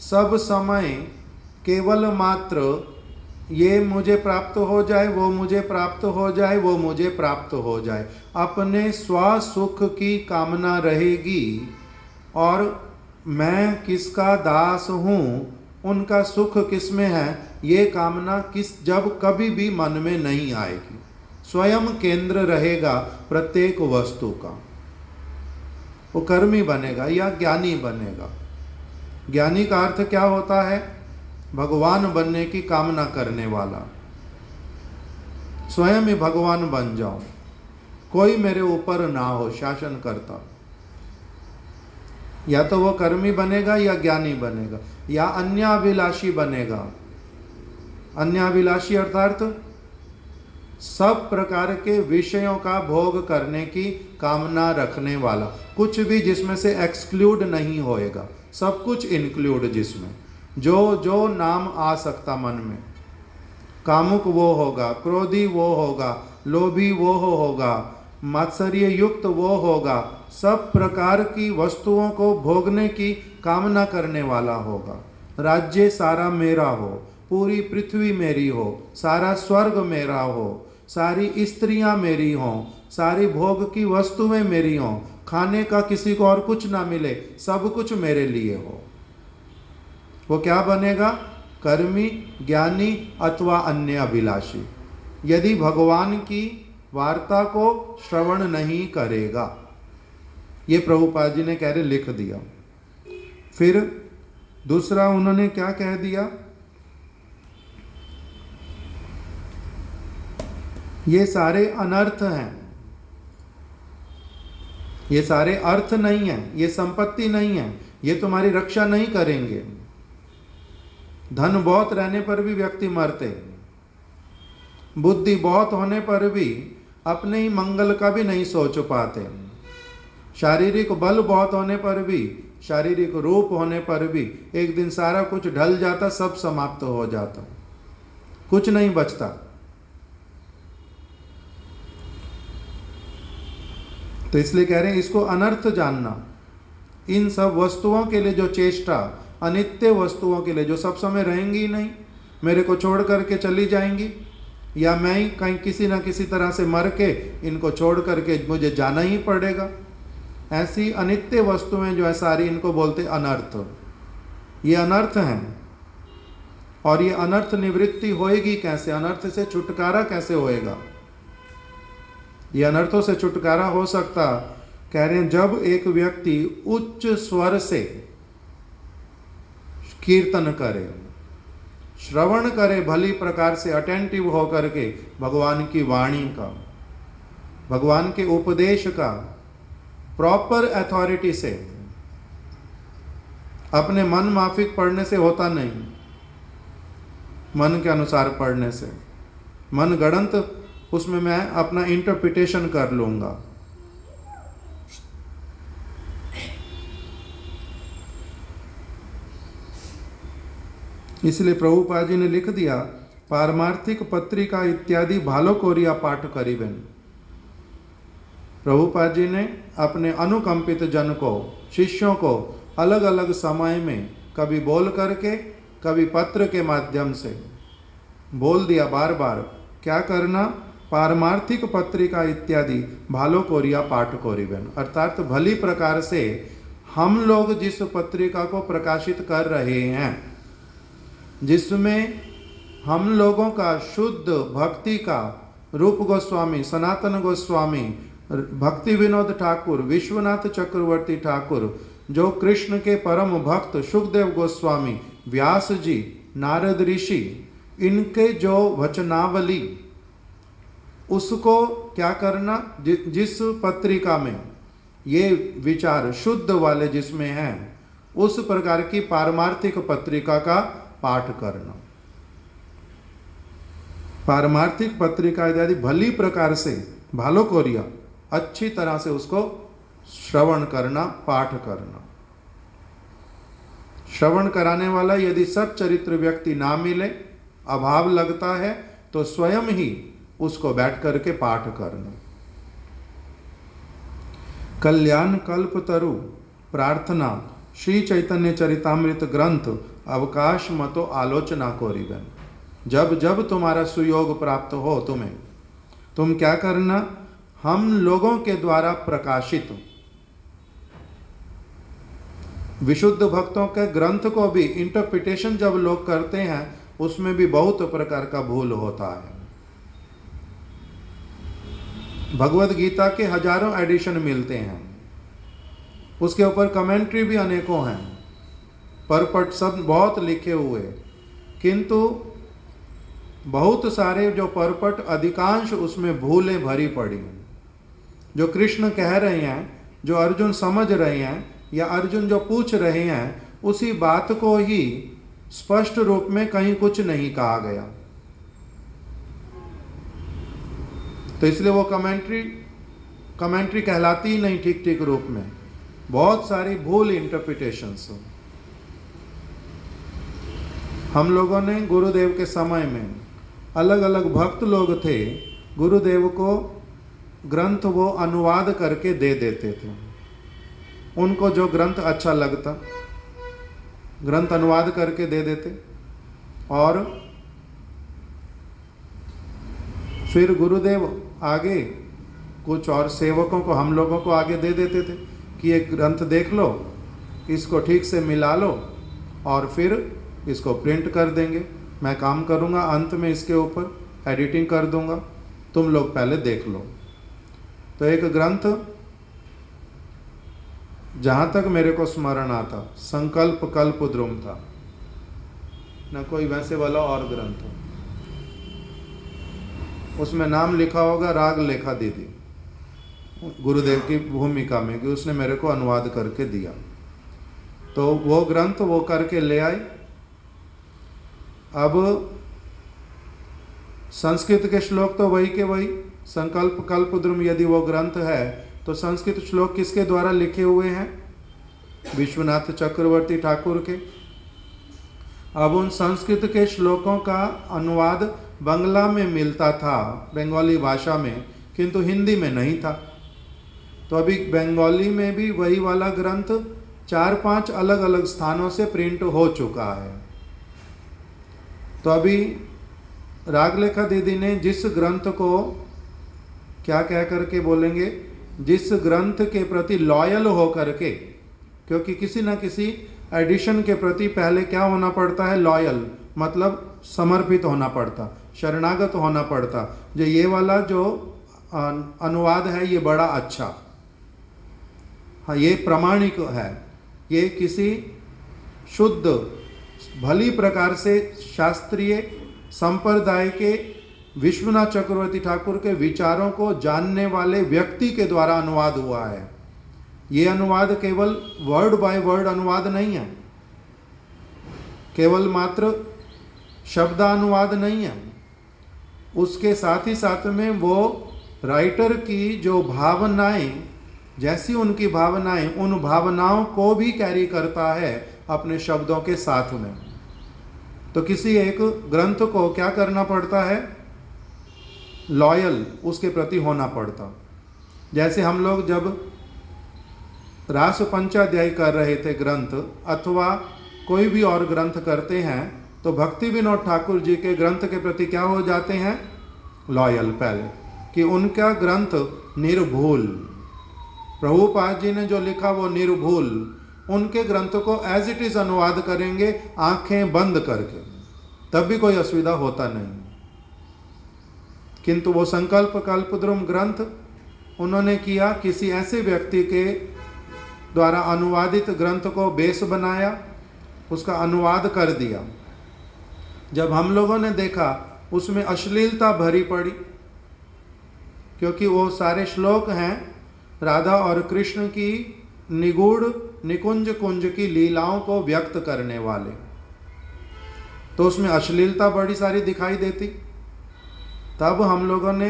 सब समय केवल मात्र ये मुझे प्राप्त हो जाए, वो मुझे प्राप्त हो जाए, वो मुझे प्राप्त हो जाए, अपने स्व सुख की कामना रहेगी। और मैं किसका दास हूँ, उनका सुख किस में है, ये कामना जब कभी भी मन में नहीं आएगी। स्वयं केंद्र रहेगा प्रत्येक वस्तु का। वो कर्मी बनेगा या ज्ञानी बनेगा। ज्ञानी का अर्थ क्या होता है? भगवान बनने की कामना करने वाला। स्वयं ही भगवान बन जाऊं, कोई मेरे ऊपर ना हो शासन करता। या तो वो कर्मी बनेगा या ज्ञानी बनेगा या अन्याभिलाषी बनेगा। अन्याभिलाषी अर्थात सब प्रकार के विषयों का भोग करने की कामना रखने वाला, कुछ भी जिसमें से एक्सक्लूड नहीं होएगा, सब कुछ इंक्लूड, जिसमें जो जो नाम आ सकता मन में। कामुक वो होगा, क्रोधी वो होगा, लोभी वो होगा, मात्सर्य युक्त वो होगा, सब प्रकार की वस्तुओं को भोगने की कामना करने वाला होगा। राज्य सारा मेरा हो, पूरी पृथ्वी मेरी हो, सारा स्वर्ग मेरा हो, सारी स्त्रियां मेरी हों, सारी भोग की वस्तुएं मेरी हों, खाने का किसी को और कुछ ना मिले, सब कुछ मेरे लिए हो। वो क्या बनेगा? कर्मी, ज्ञानी अथवा अन्य अभिलाषी, यदि भगवान की वार्ता को श्रवण नहीं करेगा। ये प्रभुपाद जी ने कह रहे लिख दिया। फिर दूसरा उन्होंने क्या कह दिया? ये सारे अनर्थ हैं, ये सारे अर्थ नहीं है, ये संपत्ति नहीं है, ये तुम्हारी रक्षा नहीं करेंगे। धन बहुत रहने पर भी व्यक्ति मरते, बुद्धि बहुत होने पर भी अपने ही मंगल का भी नहीं सोच पाते, शारीरिक बल बहुत होने पर भी, शारीरिक रूप होने पर भी एक दिन सारा कुछ ढल जाता, सब समाप्त हो जाता, कुछ नहीं बचता। तो इसलिए कह रहे हैं इसको अनर्थ जानना। इन सब वस्तुओं के लिए जो चेष्टा, अनित्य वस्तुओं के लिए जो सब समय रहेंगी ही नहीं, मेरे को छोड़ करके चली जाएंगी, या मैं ही कहीं किसी ना किसी तरह से मर के इनको छोड़ करके मुझे जाना ही पड़ेगा, ऐसी अनित्य वस्तुएं जो है सारी, इनको बोलते अनर्थ। ये अनर्थ हैं। और ये अनर्थ निवृत्ति होएगी कैसे? अनर्थ से छुटकारा कैसे होएगा? ये अनर्थों से छुटकारा हो सकता, कह रहे हैं, जब एक व्यक्ति उच्च स्वर से कीर्तन करे, श्रवण करे, भली प्रकार से अटेंटिव होकर के भगवान की वाणी का, भगवान के उपदेश का प्रॉपर अथॉरिटी से। अपने मन माफिक पढ़ने से होता नहीं, मन के अनुसार पढ़ने से, मन गढ़ंत, उसमें मैं अपना इंटरप्रिटेशन कर लूंगा। इसलिए प्रभुपाद जी ने लिख दिया, पारमार्थिक पत्रिका इत्यादि भालो कोरिया पाठ करीबन। प्रभुपाद जी ने अपने अनुकंपित जन को, शिष्यों को अलग अलग समय में कभी बोल करके, कभी पत्र के माध्यम से बोल दिया बार बार, क्या करना? पारमार्थिक पत्रिका इत्यादि भालो कोरिया पाठ कोरिबन, अर्थात भली प्रकार से हम लोग जिस पत्रिका को प्रकाशित कर रहे हैं, जिसमें हम लोगों का शुद्ध भक्ति का रूप गोस्वामी, सनातन गोस्वामी, भक्ति विनोद ठाकुर, विश्वनाथ चक्रवर्ती ठाकुर, जो कृष्ण के परम भक्त सुखदेव गोस्वामी, व्यास जी, नारद ऋषि, इनके जो वचनावली, उसको क्या करना? जिस पत्रिका में ये विचार शुद्ध वाले जिसमें हैं, उस प्रकार की पारमार्थिक पत्रिका का पाठ करना। पारमार्थिक पत्रिका इत्यादि भली प्रकार से, भालो कोरिया, अच्छी तरह से उसको श्रवण करना, पाठ करना। श्रवण कराने वाला यदि सच्चरित्र व्यक्ति ना मिले, अभाव लगता है, तो स्वयं ही उसको बैठ करके पाठ करना। कल्याण कल्पतरु प्रार्थना श्री चैतन्य चरितामृत ग्रंथ अवकाश मतो आलोचना कोरिबन। जब जब तुम्हारा सुयोग प्राप्त हो तुम्हें, तुम क्या करना? हम लोगों के द्वारा प्रकाशित विशुद्ध भक्तों के ग्रंथ को भी इंटरप्रिटेशन जब लोग करते हैं, उसमें भी बहुत प्रकार का भूल होता है। भगवत गीता के हजारों एडिशन मिलते हैं, उसके ऊपर कमेंट्री भी अनेकों हैं, परपट सब बहुत लिखे हुए, किंतु बहुत सारे जो परपट, अधिकांश उसमें भूलें भरी पड़ी हैं। जो कृष्ण कह रहे हैं, जो अर्जुन समझ रहे हैं, या अर्जुन जो पूछ रहे हैं उसी बात को ही स्पष्ट रूप में कहीं कुछ नहीं कहा गया। तो इसलिए वो कमेंट्री कहलाती ही नहीं ठीक ठीक रूप में, बहुत सारी भूल इंटरप्रिटेशंस। हम लोगों ने गुरुदेव के समय में अलग अलग भक्त लोग थे, गुरुदेव को ग्रंथ वो अनुवाद करके दे देते थे। उनको जो ग्रंथ अच्छा लगता ग्रंथ अनुवाद करके दे देते, और फिर गुरुदेव आगे कुछ और सेवकों को, हम लोगों को आगे दे देते थे कि ये ग्रंथ देख लो, इसको ठीक से मिला लो और फिर इसको प्रिंट कर देंगे। मैं काम करूँगा अंत में इसके ऊपर एडिटिंग कर दूँगा, तुम लोग पहले देख लो। तो एक ग्रंथ जहाँ तक मेरे को स्मरण आता संकल्प कल्पद्रुम था, न कोई वैसे वाला और ग्रंथ। उसमें नाम लिखा होगा राग लेखा दीदी, गुरुदेव की भूमिका में, कि उसने मेरे को अनुवाद करके दिया। तो वो ग्रंथ वो करके ले आई। अब संस्कृत के श्लोक तो वही के वही, संकल्प कल्पद्रुम यदि वो ग्रंथ है तो संस्कृत श्लोक किसके द्वारा लिखे हुए हैं? विश्वनाथ चक्रवर्ती ठाकुर के। अब उन संस्कृत के श्लोकों का अनुवाद बांग्ला में मिलता था, बंगाली भाषा में, किंतु हिंदी में नहीं था। तो अभी बंगाली में भी वही वाला ग्रंथ 4-5 अलग अलग स्थानों से प्रिंट हो चुका है। तो अभी रागलेखा दीदी ने जिस ग्रंथ को क्या कह करके बोलेंगे, जिस ग्रंथ के प्रति लॉयल हो करके, क्योंकि किसी न किसी एडिशन के प्रति पहले क्या होना पड़ता है? लॉयल, मतलब समर्पित होना पड़ता, शरणागत होना पड़ता। जो ये वाला जो अनुवाद है ये बड़ा अच्छा, हाँ ये प्रामाणिक है, ये किसी शुद्ध भली प्रकार से शास्त्रीय संप्रदाय के विश्वनाथ चक्रवर्ती ठाकुर के विचारों को जानने वाले व्यक्ति के द्वारा अनुवाद हुआ है। ये अनुवाद केवल वर्ड बाय वर्ड अनुवाद नहीं है, केवल मात्र शब्दानुवाद नहीं है। उसके साथ ही साथ में वो राइटर की जो भावनाएं, जैसी उनकी भावनाएं, उन भावनाओं को भी कैरी करता है अपने शब्दों के साथ में। तो किसी एक ग्रंथ को क्या करना पड़ता है? लॉयल उसके प्रति होना पड़ता। जैसे हम लोग जब रास पंचाध्याय कर रहे थे ग्रंथ, अथवा कोई भी और ग्रंथ करते हैं, तो भक्ति विनोद ठाकुर जी के ग्रंथ के प्रति क्या हो जाते हैं? लॉयल पहले, कि उनका ग्रंथ निर्भूल, प्रभुपाद जी ने जो लिखा वो निर्भूल, उनके ग्रंथ को एज इट इज अनुवाद करेंगे आंखें बंद करके, तब भी कोई असुविधा होता नहीं। किंतु वो संकल्प कल्पद्रुम ग्रंथ उन्होंने किया, किसी ऐसे व्यक्ति के द्वारा अनुवादित ग्रंथ को बेस बनाया, उसका अनुवाद कर दिया। जब हम लोगों ने देखा उसमें अश्लीलता भरी पड़ी, क्योंकि वो सारे श्लोक हैं राधा और कृष्ण की निगूढ़ निकुंज कुंज की लीलाओं को व्यक्त करने वाले, तो उसमें अश्लीलता बड़ी सारी दिखाई देती। तब हम लोगों ने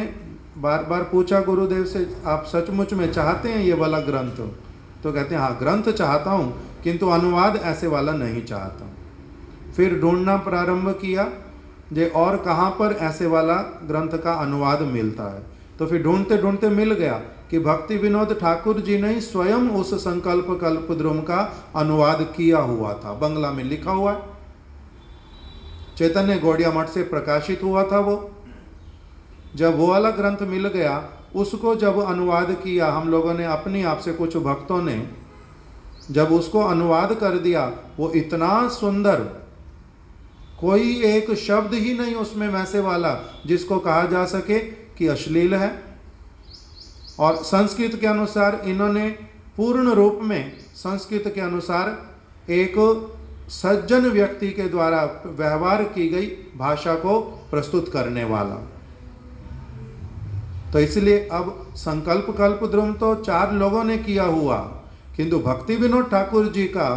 बार बार पूछा गुरुदेव से, आप सचमुच में चाहते हैं ये वाला ग्रंथ? तो कहते हैं हाँ ग्रंथ चाहता हूँ, किंतु अनुवाद ऐसे वाला नहीं चाहता। फिर ढूंढना प्रारंभ किया जे और कहाँ पर ऐसे वाला ग्रंथ का अनुवाद मिलता है। तो फिर ढूंढते ढूंढते मिल गया कि भक्ति विनोद ठाकुर जी ने स्वयं उस संकल्प कल्पद्रुम का अनुवाद किया हुआ था, बंगला में लिखा हुआ है, चैतन्य गौड़िया मठ से प्रकाशित हुआ था वो। जब वो वाला ग्रंथ मिल गया, उसको जब अनुवाद किया हम लोगों ने, अपनी आप से कुछ भक्तों ने जब उसको अनुवाद कर दिया, वो इतना सुंदर, कोई एक शब्द ही नहीं उसमें वैसे वाला जिसको कहा जा सके कि अश्लील है। और संस्कृत के अनुसार इन्होंने पूर्ण रूप में संस्कृत के अनुसार एक सज्जन व्यक्ति के द्वारा व्यवहार की गई भाषा को प्रस्तुत करने वाला। तो इसलिए अब संकल्प कल्पद्रुम तो 4 लोगों ने किया हुआ, किंतु भक्ति विनोद ठाकुर जी का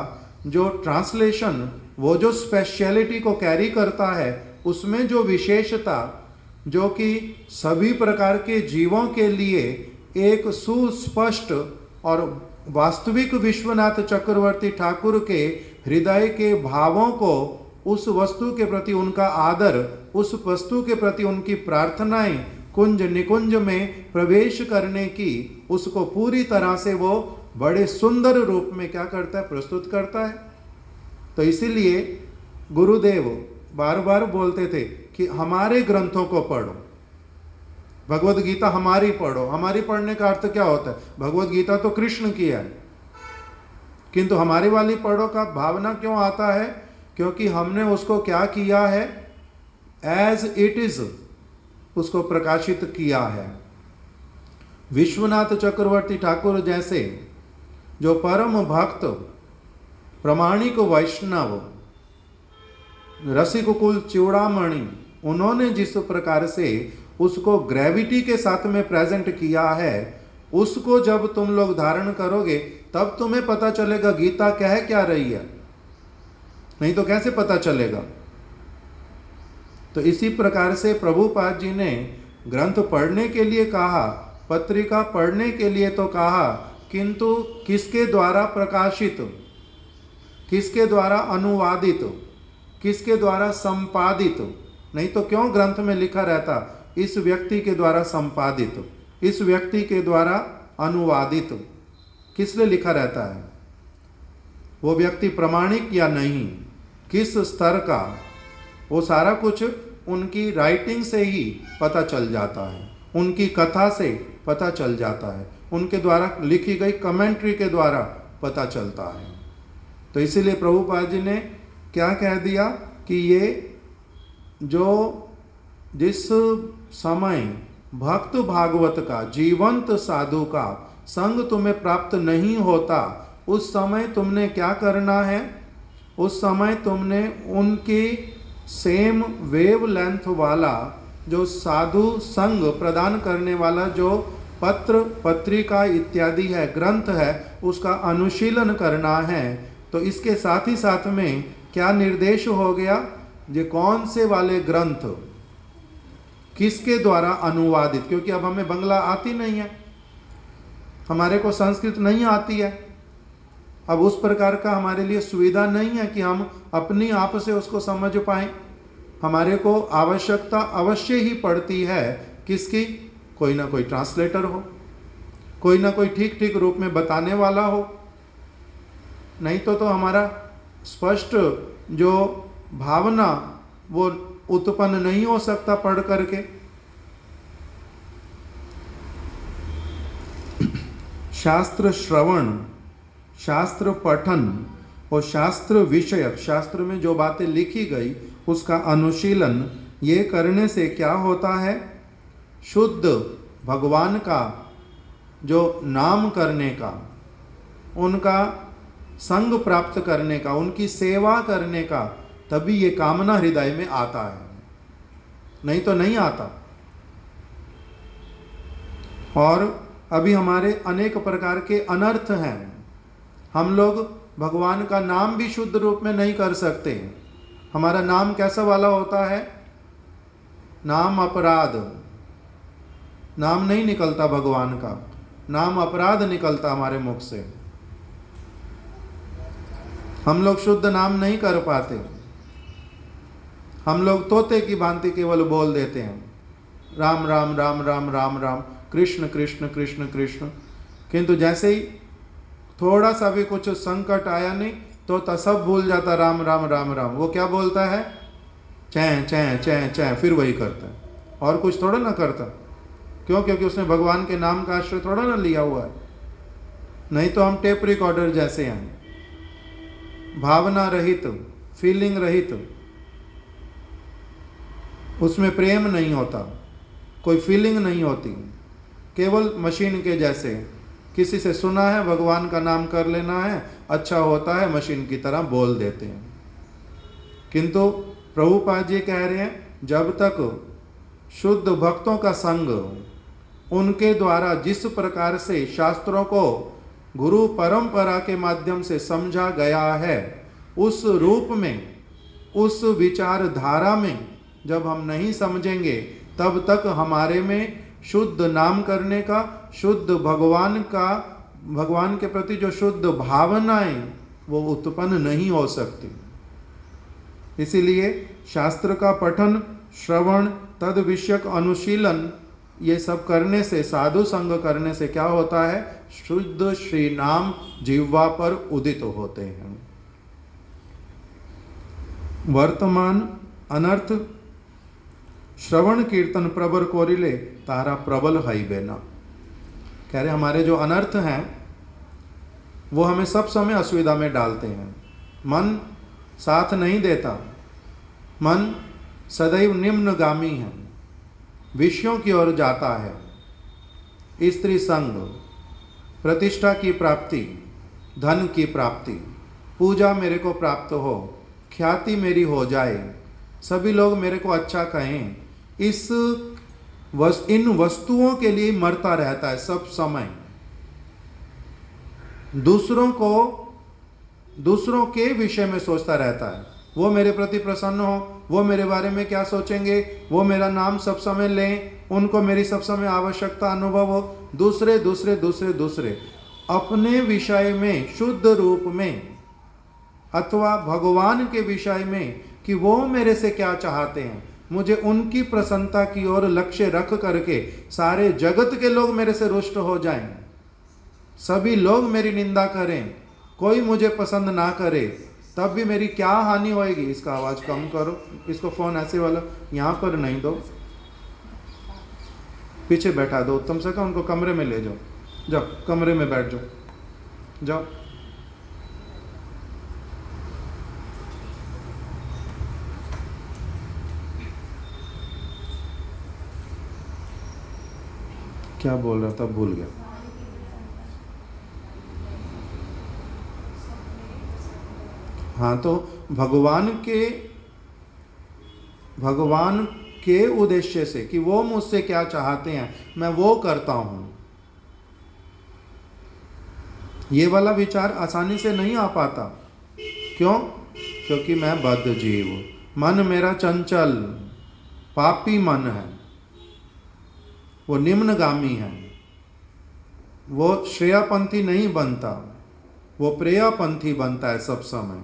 जो ट्रांसलेशन, वो जो स्पेशलिटी को कैरी करता है, उसमें जो विशेषता, जो कि सभी प्रकार के जीवों के लिए एक सुस्पष्ट और वास्तविक विश्वनाथ चक्रवर्ती ठाकुर के हृदय के भावों को, उस वस्तु के प्रति उनका आदर, उस वस्तु के प्रति उनकी प्रार्थनाएं कुंज निकुंज में प्रवेश करने की, उसको पूरी तरह से वो बड़े सुंदर रूप में क्या करता है, प्रस्तुत करता है। तो इसीलिए गुरुदेव बार बार बोलते थे कि हमारे ग्रंथों को पढ़ो, भगवत गीता हमारी पढ़ो। हमारी पढ़ने का अर्थ क्या होता है? भगवत गीता तो कृष्ण की है, किंतु हमारी वाली पढ़ो का भावना क्यों आता है? क्योंकि हमने उसको क्या किया है, एज इट इज उसको प्रकाशित किया है। विश्वनाथ चक्रवर्ती ठाकुर जैसे जो परम भक्त, प्रामाणिक वैष्णव, रसिक कुल चूड़ामणि, उन्होंने जिस प्रकार से उसको ग्रेविटी के साथ में प्रेजेंट किया है, उसको जब तुम लोग धारण करोगे तब तुम्हें पता चलेगा गीता कह क्या रही है, नहीं तो कैसे पता चलेगा। तो इसी प्रकार से प्रभुपाद जी ने ग्रंथ पढ़ने के लिए कहा, पत्रिका पढ़ने के लिए तो कहा, किंतु किसके द्वारा प्रकाशित, किसके द्वारा अनुवादित, किसके द्वारा संपादित, नहीं तो क्यों ग्रंथ में लिखा रहता, इस व्यक्ति के द्वारा संपादित, इस व्यक्ति के द्वारा अनुवादित, किस लिए लिखा रहता है? वो व्यक्ति प्रामाणिक या नहीं, किस स्तर का, वो सारा कुछ उनकी राइटिंग से ही पता चल जाता है, उनकी कथा से पता चल जाता है, उनके द्वारा लिखी गई कमेंट्री के द्वारा पता चलता है। तो इसीलिए प्रभुपाद जी ने क्या कह दिया कि ये जो जिस समय भक्त भागवत का, जीवंत साधु का संग तुम्हें प्राप्त नहीं होता, उस समय तुमने क्या करना है? उस समय तुमने उनकी सेम वेव लेंथ वाला जो साधु संग प्रदान करने वाला जो पत्र, पत्रिका इत्यादि है, ग्रंथ है, उसका अनुशीलन करना है। तो इसके साथ ही साथ में क्या निर्देश हो गया? ये कौन से वाले ग्रंथ किसके द्वारा अनुवादित, क्योंकि अब हमें बंगला आती नहीं है, हमारे को संस्कृत नहीं आती है, अब उस प्रकार का हमारे लिए सुविधा नहीं है कि हम अपनी आप से उसको समझ पाएं। हमारे को आवश्यकता अवश्य ही पड़ती है किसकी? कोई ना कोई ट्रांसलेटर हो, कोई ना कोई ठीक ठीक रूप में बताने वाला हो, नहीं तो हमारा स्पष्ट जो भावना वो उत्पन्न नहीं हो सकता पढ़ करके। शास्त्र श्रवण, शास्त्र पठन और शास्त्र विषयक, शास्त्र में जो बातें लिखी गई उसका अनुशीलन, ये करने से क्या होता है? शुद्ध भगवान का जो नाम करने का, उनका संग प्राप्त करने का, उनकी सेवा करने का, तभी ये कामना हृदय में आता है, नहीं तो नहीं आता। और अभी हमारे अनेक प्रकार के अनर्थ हैं, हम लोग भगवान का नाम भी शुद्ध रूप में नहीं कर सकते। हमारा नाम कैसा वाला होता है? नाम अपराध, नाम नहीं निकलता भगवान का, नाम अपराध निकलता हमारे मुख से। हम लोग शुद्ध नाम नहीं कर पाते, हम लोग तोते की भांति केवल बोल देते हैं, राम राम राम राम राम राम, कृष्ण कृष्ण कृष्ण कृष्ण। किंतु जैसे ही थोड़ा सा भी कुछ संकट आया नहीं तो सब भूल जाता, राम राम राम राम। वो क्या बोलता है? चैं चैं चैं चैं, फिर वही करता है, और कुछ थोड़ा ना करता। क्यों? क्योंकि उसने भगवान के नाम का आश्रय थोड़ा ना लिया हुआ है। नहीं तो हम टेप रिकॉर्डर जैसे हैं, भावना रहित, फीलिंग रहित, उसमें प्रेम नहीं होता, कोई फीलिंग नहीं होती, केवल मशीन के जैसे। किसी से सुना है भगवान का नाम कर लेना है, अच्छा होता है, मशीन की तरह बोल देते हैं। किंतु प्रभुपाद जी कह रहे हैं, जब तक शुद्ध भक्तों का संग, उनके द्वारा जिस प्रकार से शास्त्रों को गुरु परंपरा के माध्यम से समझा गया है, उस रूप में, उस विचारधारा में जब हम नहीं समझेंगे, तब तक हमारे में शुद्ध नाम करने का, शुद्ध भगवान के प्रति जो शुद्ध भावनाएं वो उत्पन्न नहीं हो सकती। इसीलिए शास्त्र का पठन, श्रवण, तद विषयक अनुशीलन, ये सब करने से, साधु संग करने से क्या होता है? शुद्ध श्री नाम जिह्वा पर उदित होते हैं। वर्तमान अनर्थ श्रवण कीर्तन प्रबर कोरिले तारा प्रबल हई बेना। कह रहे हमारे जो अनर्थ हैं वो हमें सब समय असुविधा में डालते हैं। मन साथ नहीं देता, मन सदैव निम्नगामी है, विषयों की ओर जाता है। स्त्री संग, प्रतिष्ठा की प्राप्ति, धन की प्राप्ति, पूजा मेरे को प्राप्त हो, ख्याति मेरी हो जाए, सभी लोग मेरे को अच्छा कहें, इन वस्तुओं के लिए मरता रहता है सब समय। दूसरों के विषय में सोचता रहता है, वो मेरे प्रति प्रसन्न हो, वो मेरे बारे में क्या सोचेंगे, वो मेरा नाम सब समय लें, उनको मेरी सब समय आवश्यकता अनुभव हो। दूसरे अपने विषय में, शुद्ध रूप में, अथवा भगवान के विषय में कि वो मेरे से क्या चाहते हैं, मुझे उनकी प्रसन्नता की ओर लक्ष्य रख करके सारे जगत के लोग मेरे से रुष्ट हो जाएं, सभी लोग मेरी निंदा करें, कोई मुझे पसंद ना करे, तब भी मेरी क्या हानि होएगी। इसका आवाज कम करो, इसको फोन ऐसे वाला यहाँ पर नहीं दो, पीछे बैठा दो, उत्तम से कहो उनको कमरे में ले जाओ, जाओ कमरे में बैठ जाओ, जाओ। क्या बोल रहा था, भूल गया। हाँ, तो भगवान के उद्देश्य से कि वो मुझसे क्या चाहते हैं मैं वो करता हूं, ये वाला विचार आसानी से नहीं आ पाता। क्यों? क्योंकि मैं बद्ध जीव, मन मेरा चंचल पापी मन है, वो निम्नगामी है, वो श्रेयपंथी नहीं बनता, वो प्रेयपंथी बनता है सब समय।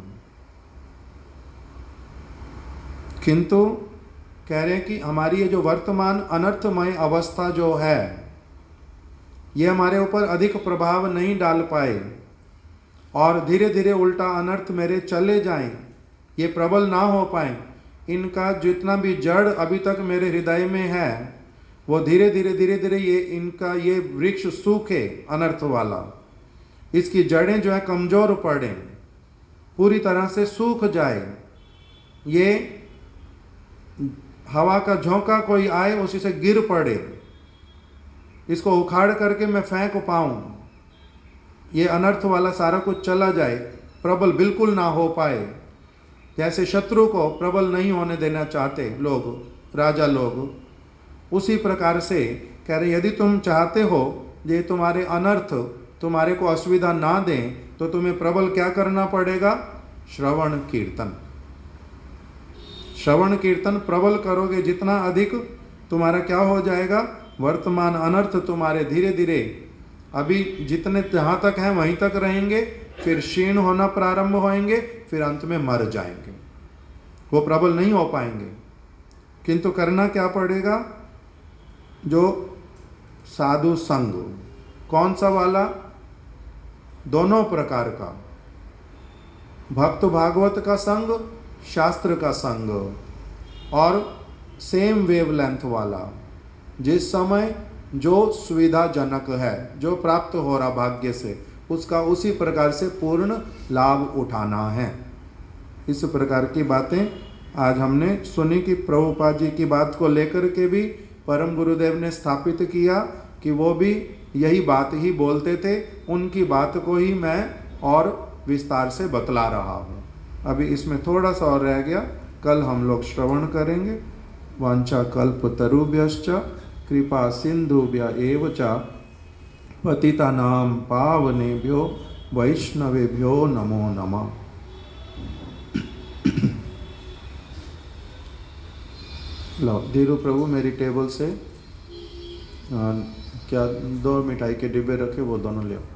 किंतु कह रहे हैं कि हमारी ये जो वर्तमान अनर्थमय अवस्था जो है, ये हमारे ऊपर अधिक प्रभाव नहीं डाल पाए और धीरे धीरे उल्टा अनर्थ मेरे चले जाएं, ये प्रबल ना हो पाए, इनका जितना भी जड़ अभी तक मेरे हृदय में है वो धीरे धीरे ये वृक्ष सूखे अनर्थ वाला, इसकी जड़ें जो है कमजोर पड़े, पूरी तरह से सूख जाए, ये हवा का झोंका कोई आए उसी से गिर पड़े, इसको उखाड़ करके मैं फेंक पाऊं, ये अनर्थ वाला सारा कुछ चला जाए, प्रबल बिल्कुल ना हो पाए। जैसे शत्रु को प्रबल नहीं होने देना चाहते लोग, राजा लोग, उसी प्रकार से कह रहे यदि तुम चाहते हो ये तुम्हारे अनर्थ तुम्हारे को असुविधा ना दें, तो तुम्हें प्रबल क्या करना पड़ेगा? श्रवण कीर्तन। श्रवण कीर्तन प्रबल करोगे जितना अधिक, तुम्हारा क्या हो जाएगा? वर्तमान अनर्थ तुम्हारे धीरे धीरे अभी जितने जहाँ तक हैं वहीं तक रहेंगे, फिर क्षीण होना प्रारंभ होएंगे, फिर अंत में मर जाएंगे, वो प्रबल नहीं हो पाएंगे। किंतु करना क्या पड़ेगा? जो साधु संग, कौन सा वाला? दोनों प्रकार का, भक्त भागवत का संग, शास्त्र का संग, और सेम वेवलेंथ वाला, जिस समय जो सुविधाजनक है, जो प्राप्त हो रहा भाग्य से, उसका उसी प्रकार से पूर्ण लाभ उठाना है। इस प्रकार की बातें आज हमने सुनी कि प्रभुपाद जी की बात को लेकर के भी परम गुरुदेव ने स्थापित किया कि वो भी यही बात ही बोलते थे, उनकी बात को ही मैं और विस्तार से बतला रहा हूँ। अभी इसमें थोड़ा सा और रह गया, कल हम लोग श्रवण करेंगे। वांछा कल्प तरुभ्यश्च कृपा सिंधुभ्य एव च पतितानां पावनेभ्यो वैष्णवेभ्यो नमो नमः। लो धीरू प्रभु मेरी टेबल से क्या 2 मिठाई के डिब्बे रखे वो दोनों ले आओ।